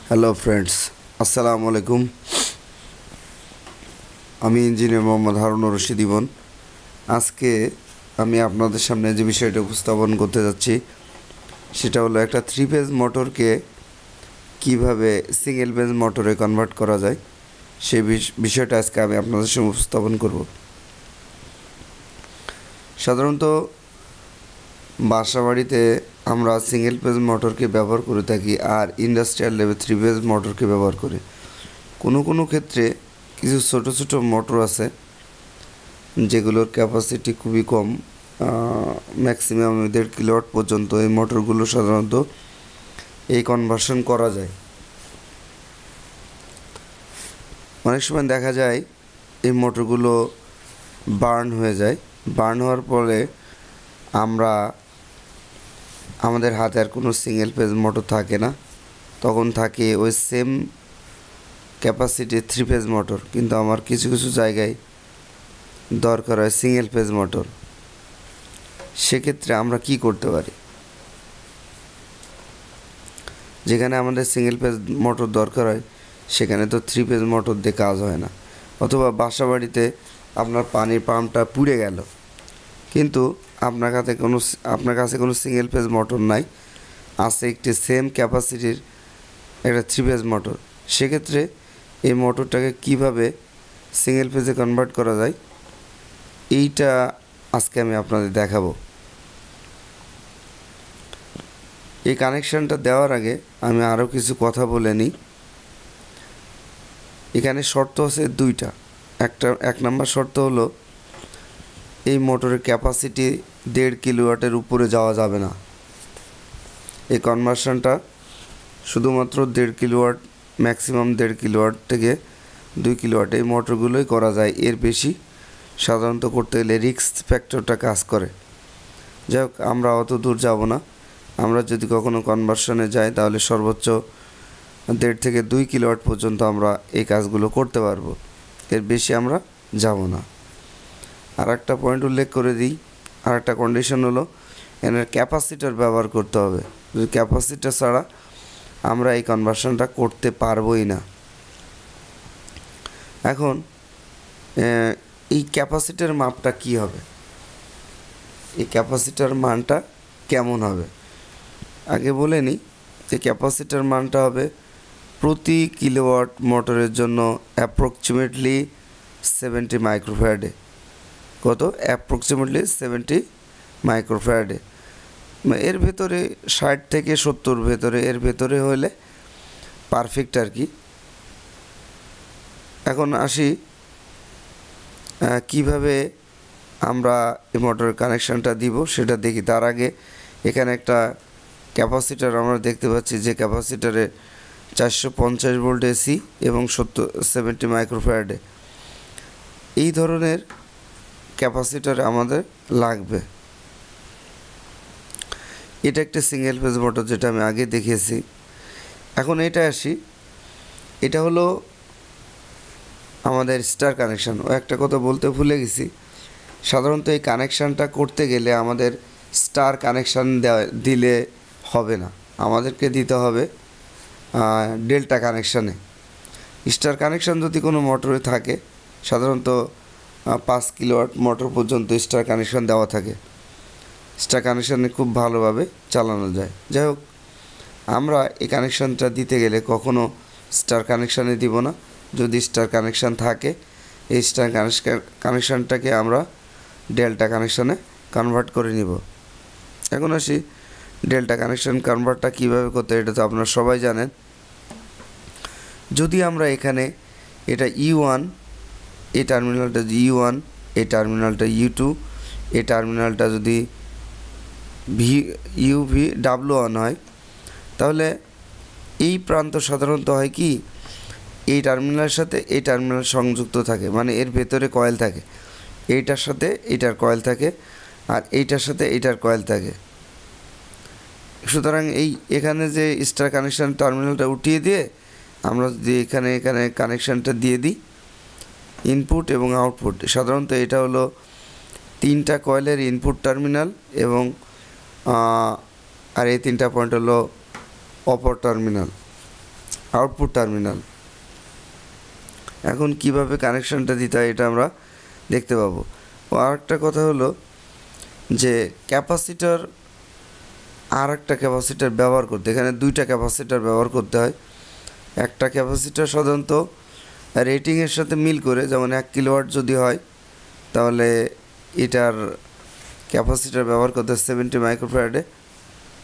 Hello friends, আসসালামু আলাইকুম। আমি ইঞ্জিনিয়ার মোহাম্মদ হারুনুর রশিদ ইবন। আজকে আমি আপনাদের সামনে যে বিষয়টা উপস্থাপন করতে যাচ্ছি সেটা হলো একটা 3 ফেজ মোটরকে কিভাবে সিঙ্গেল ফেজ মোটরে কনভার্ট করা যায় সেই বিষয়টা আজকে আমি আপনাদের সামনে উপস্থাপন করব। সাধারণত বাসাবাড়িতে আমরা সিঙ্গেল ফেজ মোটরকে ব্যবহার করে থাকি আর ইন্ডাস্ট্রিয়াল লেভেল 3 ফেজ মোটরকে ব্যবহার করি। কোনো ক্ষেত্রে কিছু ছোট ছোট মোটর আছে যেগুলোর ক্যাপাসিটি খুবই কম, ম্যাক্সিমাম 1.5 কিলোওয়াট পর্যন্ত এই মোটরগুলো সাধারণত এই কনভার্সন করা যায়। অনেক সময় দেখা যায় এই মোটরগুলো বার্ন হয়ে যায়। বার্ন হওয়ার পরে আমাদের হাতে আর কোনো সিঙ্গেল ফেজ মোটর থাকে না, তখন থাকে ওই সেম ক্যাপাসিটি 3 ফেজ মোটর, কিন্তু আমার কিছু কিছু জায়গায় দরকার হয় সিঙ্গেল ফেজ মোটর। সেক্ষেত্রে আমরা কি করতে পারি? যেখানে আমাদের সিঙ্গেল ফেজ মোটর দরকার হয় সেখানে তো 3 ফেজ মোটর দিয়ে কাজ হয় না। অথবা বাসা বাড়িতে আপনার পানির পাম্পটা পুড়ে গেল, কিন্তু আপনার কাছে কোনো সিঙ্গেল ফেজ মোটর নাই, আছে একটি সেম ক্যাপাসিটির একটা 3 ফেজ মোটর। সেক্ষেত্রে এই মোটরটাকে কিভাবে সিঙ্গেল ফেজে কনভার্ট করা যায় এইটা আজকে আমি আপনাদের দেখাবো। এই কানেকশানটা দেওয়ার আগে আমি আরও কিছু কথা বলে নিই। এখানে শর্ত আছে 2টা। এক নম্বর শর্ত হলো এই মোটরের ক্যাপাসিটি 1.5 কিলোওয়াটের উপরে যাওয়া যাবে না। এই কনভার্সনটা শুধুমাত্র 1.5 কিলোওয়াট, ম্যাক্সিমাম 1.5 কিলোওয়াট থেকে 2 কিলোওয়াট এই মোটরগুলোই করা যায়। এর বেশি সাধারণত করতে গেলে রিস্ক ফ্যাক্টরটা কাজ করে। যাই হোক, আমরা অত দূর যাব না। আমরা যদি কখনো কনভার্সনে যাই তাহলে সর্বোচ্চ 1.5 থেকে 2 কিলোওয়াট পর্যন্ত আমরা এই কাজগুলো করতে পারবো, এর বেশি আমরা যাব না। আর একটা পয়েন্ট উল্লেখ করে দিই, আর একটা কন্ডিশন হলো এর ক্যাপাসিটার ব্যবহার করতে হবে। যদি ক্যাপাসিটার ছাড়া আমরা এই কনভার্সনটা করতে পারবোই না। এখন এই ক্যাপাসিটার মাপটা কি হবে, এই ক্যাপাসিটার মানটা কেমন হবে আগে বলে নিই। যে ক্যাপাসিটার মানটা হবে প্রতি কিলোওয়াট মোটরের জন্য অ্যাপ্রক্সিমেটলি 70 মাইক্রোফ্যারাডে। কত? অ্যাপ্রক্সিমেটলি 70 মাইক্রোফ্যারাডে। এর ভেতরে 60 থেকে 70 ভেতরে, এর ভেতরে হলে পারফেক্ট আর কি। এখন আসি কিভাবে আমরা এই মোটরের কানেকশানটা দিব সেটা দেখি। তার আগে এখানে একটা ক্যাপাসিটার আমরা দেখতে পাচ্ছি, যে ক্যাপাসিটারে 450 ভোল্ট এসি এবং 70 মাইক্রোফ্যারাডে এই ধরনের ক্যাপাসিটার আমাদের লাগবে। এটা একটা সিঙ্গেল ফেজ মোটর যেটা আমি আগে দেখিয়েছি। এখন এটা আসি, এটা হলো আমাদের স্টার কানেকশান। ও একটা কথা বলতে ভুলে গেছি, সাধারণত এই কানেকশানটা করতে গেলে আমাদের স্টার কানেকশান দিলে হবে না, আমাদেরকে দিতে হবে ডেল্টা কানেকশানে। স্টার কানেকশান যদি কোনো মোটরে থাকে, সাধারণত 5 কিলোওয়াট মোটর পর্যন্ত স্টার কানেকশান দেওয়া থাকে। স্টার কানেকশানে খুব ভালোভাবে চালানো যায়। যাই হোক, আমরা এই কানেকশানটা দিতে গেলে কখনো স্টার কানেকশানে দিব না। যদি স্টার কানেকশান থাকে, এই স্টার কানেকশানটাকে আমরা ডেল্টা কানেকশানে কনভার্ট করে নিব। এখন আসি ডেল্টা কানেকশান কনভার্টটা কীভাবে করতে, এটা তো আপনারা সবাই জানেন। যদি আমরা এখানে এটা E1, এই টার্মিনালটা E1, এই টার্মিনালটা U2, এই টার্মিনালটা যদি UVW1 হয়, তাহলে এই প্রান্ত সাধারণত হয় কি, এই টার্মিনালের সাথে এই টার্মিনাল সংযুক্ত থাকে, মানে এর ভেতরে কয়েল থাকে। এইটার সাথে এইটার কয়েল থাকে, আর এইটার সাথে এইটার কয়েল থাকে। সুতরাং এখানে যে স্টার কানেকশান টার্মিনালটা উঠিয়ে দিয়ে আমরা যদি এখানে কানেকশানটা দিয়ে দিই, ইনপুট এবং আউটপুট, সাধারণত এটা হলো 3টা কয়েলের ইনপুট টার্মিনাল, এবং আর এই 3টা পয়েন্ট হলো অপর টার্মিনাল। Output terminal. এখন কিভাবে কানেকশানটা দিতে হয় এটা আমরা দেখতে পাবো। ও আরেকটা কথা হলো যে ক্যাপাসিটর আর একটা ক্যাপাসিটর ব্যবহার করতে, এখানে দুইটা ক্যাপাসিটর ব্যবহার করতে হয়। একটা ক্যাপাসিটর সাধারণত রেটিংয়ের সাথে মিল করে, যেমন 1 কিলোওয়াট যদি হয় তাহলে এটার ক্যাপাসিটর ব্যবহার করতে 70 মাইক্রোফ্যারাডে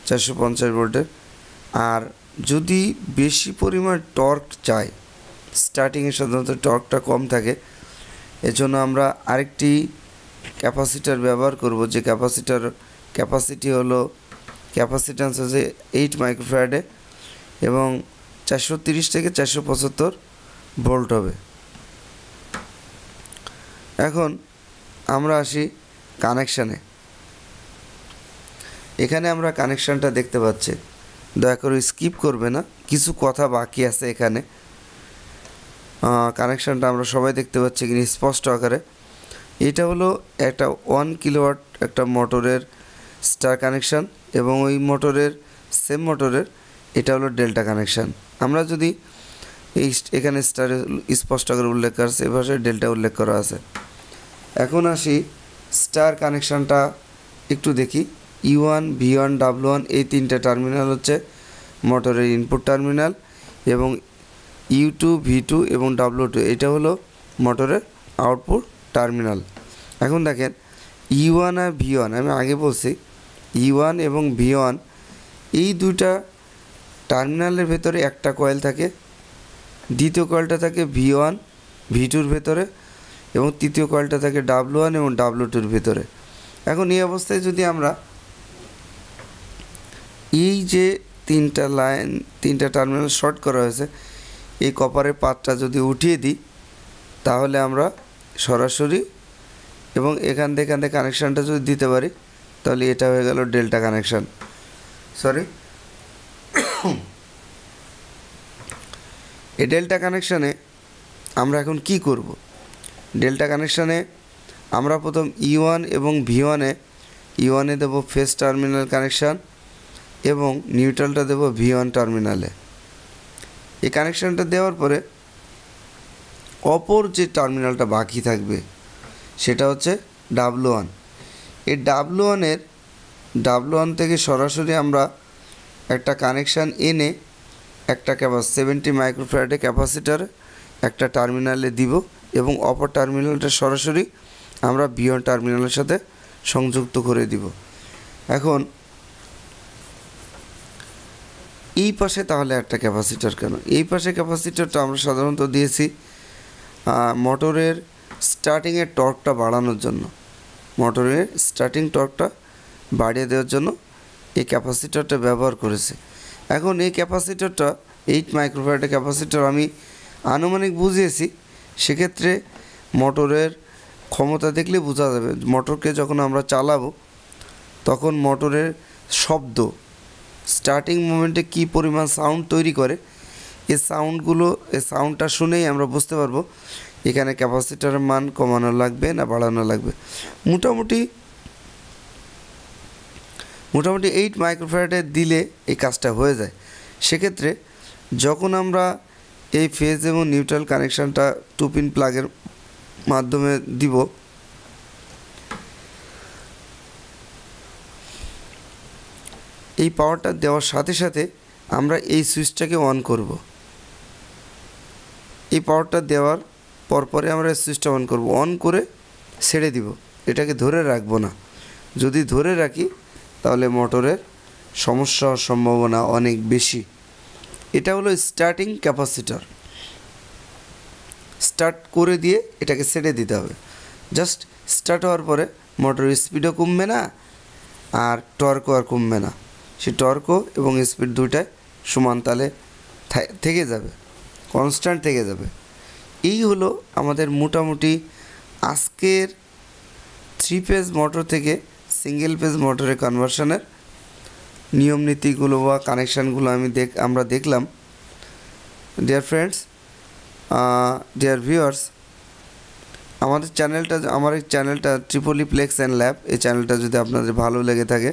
450 ভোল্টের। আর যদি বেশি পরিমাণ টর্ক চাই, স্টার্টিংয়ে সাধারণত টর্কটা কম থাকে, এজন্য আমরা আরেকটি ক্যাপাসিটর ব্যবহার করব, যে ক্যাপাসিটি হলো ক্যাপাসিট্যান্স হচ্ছে 8 মাইক্রোফ্যারাডে এবং 430 থেকে 475 ভোল্ট হবে। এখন আমরা আসি কানেকশানে। এখানে আমরা কানেকশানটা দেখতে পাচ্ছি, দয়া করে স্কিপ করবে না, কিছু কথা বাকি আছে এখানে। কানেকশানটা আমরা সবাই দেখতে পাচ্ছি কিনা স্পষ্ট আকারে। এটা হলো একটা 1 কিলোওয়াট একটা মোটরের স্টার কানেকশান এবং ওই মোটরের সেম মোটরের এটা হলো ডেল্টা কানেকশান। আমরা যদি এখানে স্টার স্পষ্ট করে উল্লেখ করা আছে, এভাবে ডেল্টা উল্লেখ করা আছে। এখন আসি স্টার কানেকশানটা একটু দেখি। E1, V1, W1 এই তিনটা টার্মিনাল হচ্ছে মোটরের ইনপুট টার্মিনাল এবং U2, V2 এবং W2 এটা হলো মোটরের আউটপুট টার্মিনাল। এখন দেখেন E1 আর V1, আমি আগে বলছি E1 এবং V1 এই দুইটা টার্মিনালের ভেতরে একটা কয়েল থাকে, দ্বিতীয় কয়েলটা থাকে V1 V2-র ভেতরে এবং তৃতীয় কয়েলটা থাকে W1 এবং W2-র ভেতরে। এখন এই অবস্থায় যদি আমরা এই যে তিনটা টার্মিনাল শর্ট করা হয়েছে, এই কপারের পাতটা যদি উঠিয়ে দিই তাহলে আমরা সরাসরি এবং এখান থেকে কানেকশানটা যদি দিতে পারি তাহলে এটা হয়ে গেল ডেল্টা কানেকশান। এই ডেল্টা কানেকশানে আমরা এখন কি করব? ডেল্টা কানেকশানে আমরা প্রথম E1 এবং E1-এ দেবো ফেজ টার্মিনাল কানেকশান এবং নিউট্রালটা দেবো V1 টার্মিনালে। এই কানেকশানটা দেওয়ার পরে অপর যে টার্মিনালটা বাকি থাকবে সেটা হচ্ছে W1। এই W1 থেকে সরাসরি আমরা একটা কানেকশান এনে একটা 70 মাইক্রোফ্যারাডে ক্যাপাসিটর একটা টার্মিনালে দিব এবং অপর টার্মিনালটা সরাসরি আমরা V1 টার্মিনালের সাথে সংযুক্ত করে দিব। এখন এই পাশে তাহলে একটা ক্যাপাসিটর কেন? এই পাশে ক্যাপাসিটরটা আমরা সাধারণত দিয়েছি মোটরের স্টার্টিংয়ের টর্কটা বাড়ানোর জন্য, মোটরের স্টার্টিং টর্কটা বাড়িয়ে দেওয়ার জন্য এই ক্যাপাসিটরটা ব্যবহার করেছে। এখন এই ক্যাপাসিটরটা 8 মাইক্রোফ্যারাডের ক্যাপাসিটর আমি আনুমানিক বুঝিয়েছি, সেক্ষেত্রে মোটরের ক্ষমতা দেখলে বোঝা যাবে। মোটরকে যখন আমরা চালাবো তখন মোটরের শব্দ স্টার্টিং মোমেন্টে কী পরিমাণ সাউন্ড তৈরি করে, এই সাউন্ডটা শুনেই আমরা বুঝতে পারবো এখানে ক্যাপাসিটরের মান কমানো লাগবে না বাড়ানো লাগবে। মোটামুটি 8 মাইক্রোফ্যারাডে দিলে এই কাজটা হয়ে যায়। সেক্ষেত্রে যখন আমরা এই ফেজ এবং নিউট্রাল কানেকশানটা 2 পিন প্লাগের মাধ্যমে দিব, এই পাওয়ারটা দেওয়ার সাথে সাথে আমরা এই সুইচটাকে অন করব। এই পাওয়ারটা দেওয়ার পরে আমরা সুইচটা অন করব, অন করে ছেড়ে দিব, এটাকে ধরে রাখবো না। যদি ধরে রাখি তাহলে মোটরের সমস্যা হওয়ার সম্ভাবনা অনেক বেশি। এটা হলো স্টার্টিং ক্যাপাসিটর। স্টার্ট করে দিয়ে এটাকে ছেড়ে দিতে হবে। জাস্ট স্টার্ট হওয়ার পরে মোটরের স্পিডও কমবে না আর টর্কও আর কমবে না, সে টর্কও এবং স্পিড দুইটাই সমান তালে থেকে যাবে, কনস্ট্যান্ট থেকে যাবে। এই হলো আমাদের মোটামুটি আজকের 3 ফেজ মোটর থেকে সিঙ্গেল ফেজ মোটরের কনভার্সনের নিয়ম নীতিগুলো বা কানেকশানগুলো আমরা দেখলাম। ডিয়ার ফ্রেন্ডস, ডিয়ার ভিউয়ার্স, আমার এই চ্যানেলটা ট্রিপলি প্লেক্স অ্যান্ড ল্যাব, এই চ্যানেলটা যদি আপনাদের ভালো লেগে থাকে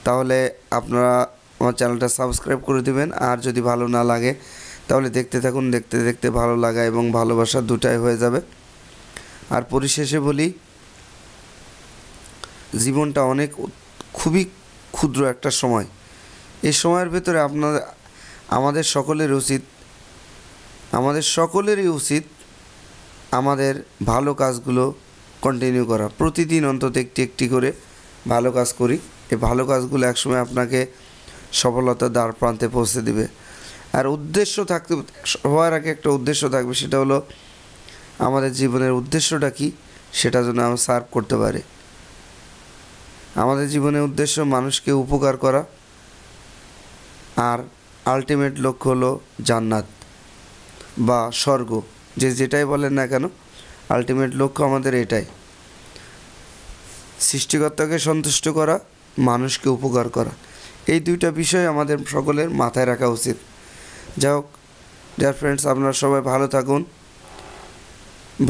তাহলে আপনারা আমার চ্যানেলটা সাবস্ক্রাইব করে দিবেন। আর যদি ভালো না লাগে তাহলে দেখতে থাকুন, দেখতে দেখতে ভালো লাগা এবং ভালোবাসা দুটাই হয়ে যাবে। আর পরিশেষে বলি, জীবনটা খুবই ক্ষুদ্র একটা সময়। এই সময়ের ভেতরে আমাদের সকলেরই উচিত আমাদের ভালো কাজগুলো কন্টিনিউ করা। প্রতিদিন অন্তত একটি একটি করে ভালো কাজ করি। এই ভালো কাজগুলো একসময় আপনাকে সফলতার দ্বার প্রান্তে পৌঁছে দেবে। আর উদ্দেশ্য থাকতে, সবার আগে একটা উদ্দেশ্য থাকবে, সেটা হলো আমাদের জীবনের উদ্দেশ্যটা কি, সেটা যেন আমরা সার্ভ করতে পারি। আমাদের জীবনের উদ্দেশ্য মানুষকে উপকার করা, আর আলটিমেট লক্ষ্য হলো জান্নাত বা স্বর্গ, যেটাই বলেন না কেন, আলটিমেট লক্ষ্য আমাদের এটাই, সৃষ্টিকর্তাকে সন্তুষ্ট করা, মানুষকে উপকার করা। এই দুইটা বিষয় আমাদের সকলের মাথায় রাখা উচিত। যাই হোক ডিয়ার ফ্রেন্ডস, আপনারা সবাই ভালো থাকুন,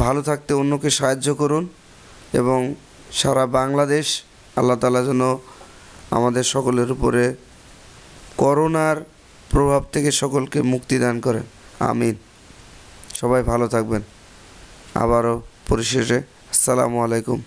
ভালো থাকতে অন্যকে সাহায্য করুন, এবং সারা বাংলাদেশ আল্লাহ তাআলা যেন আমাদের সকলের উপরে করোনার প্রভাব থেকে সকলকে মুক্তি দান করেন, আমিন। সবাই ভালো থাকবেন। আবারও পরিশেষে আসসালামু আলাইকুম।